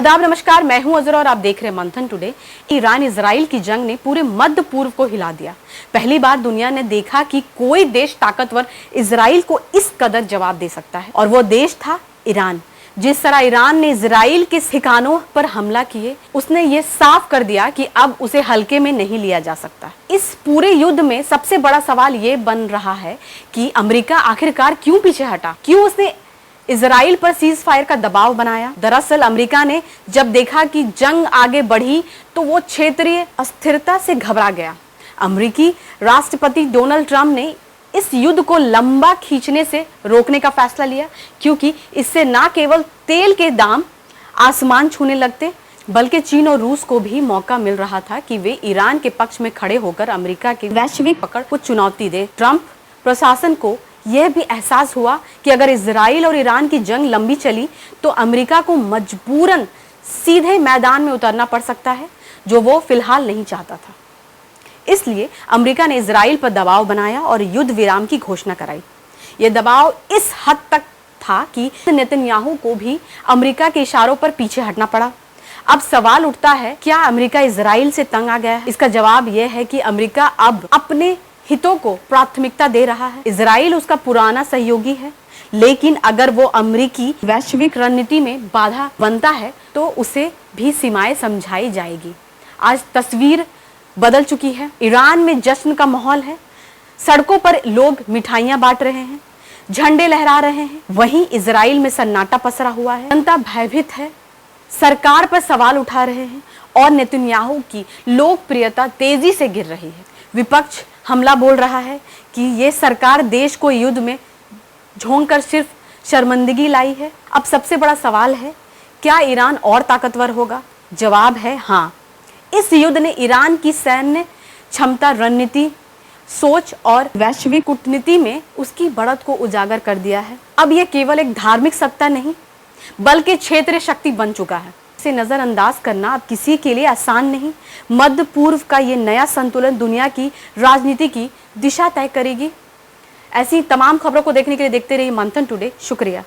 आदाब नमस्कार, मैं हूं अजरा और आप देख रहे हैं मंथन टुडे। ईरान इजराइल की जंग ने पूरे मध्य पूर्व को हिला दिया। पहली बार दुनिया ने देखा कि कोई देश ताकतवर इजराइल को इस कदर जवाब दे सकता है, और वो देश था ईरान। जिस तरह ईरान ने इजराइल के ठिकानों पर हमला किए, उसने ये साफ कर दिया कि अब उसे हल्के में नहीं लिया जा सकता। इस पूरे युद्ध में सबसे बड़ा सवाल ये बन रहा है कि अमेरिका आखिरकार क्यों पीछे हटा, क्यों उसने इजराइल पर सीज फायर का दबाव बनाया। दरअसल अमेरिका ने जब देखा कि जंग आगे बढ़ी तो वो क्षेत्रीय अस्थिरता से घबरा गया। अमेरिकी राष्ट्रपति डोनाल्ड ट्रंप ने इस युद्ध को लंबा खींचने से रोकने का फैसला लिया, क्योंकि इससे न केवल तेल के दाम आसमान छूने लगते, बल्कि चीन और रूस को भी मौका मिल रहा था कि वे ईरान के पक्ष में खड़े होकर अमेरिका की वैश्विक पकड़ को चुनौती दे। ट्रंप प्रशासन को यह भी एहसास हुआ कि अगर इजराइल और ईरान की जंग लंबी चली तो अमेरिका को मजबूरन सीधे मैदान में उतरना पड़ सकता है, जो वो फिलहाल नहीं चाहता था। इसलिए अमेरिका ने इजराइल पर दबाव बनाया और युद्ध विराम की घोषणा कराई। यह दबाव इस हद तक था कि नेतन्याहू को भी अमेरिका के इशारों पर पीछे हटना पड़ा। अब सवाल उठता है, क्या अमेरिका इजराइल से तंग आ गया है? इसका जवाब यह है कि अमेरिका अब अपने हितों को प्राथमिकता दे रहा है। इजराइल उसका पुराना सहयोगी है, लेकिन अगर वो अमेरिकी वैश्विक रणनीति में बाधा बनता है तो उसे भी सीमाएं समझाई जाएगी। आज तस्वीर बदल चुकी है। ईरान में जश्न का माहौल है, सड़कों पर लोग मिठाइयां बांट रहे हैं, झंडे लहरा रहे हैं। वहीं इजराइल में सन्नाटा पसरा हुआ है, जनता भयभीत है, सरकार पर सवाल उठा रहे हैं और नेतन्याहू की लोकप्रियता तेजी से गिर रही है। विपक्ष हमला बोल रहा है कि ये सरकार देश को युद्ध में झोंक कर सिर्फ शर्मिंदगी लाई है। अब सबसे बड़ा सवाल है, क्या ईरान और ताकतवर होगा? जवाब है हाँ। इस युद्ध ने ईरान की सैन्य क्षमता, रणनीति, सोच और वैश्विक कूटनीति में उसकी बढ़त को उजागर कर दिया है। अब यह केवल एक धार्मिक सत्ता नहीं, बल्कि क्षेत्रीय शक्ति बन चुका है। इसे नजरअंदाज करना अब किसी के लिए आसान नहीं। मध्य पूर्व का ये नया संतुलन दुनिया की राजनीति की दिशा तय करेगी। ऐसी तमाम खबरों को देखने के लिए देखते रहिए मंथन टुडे। शुक्रिया।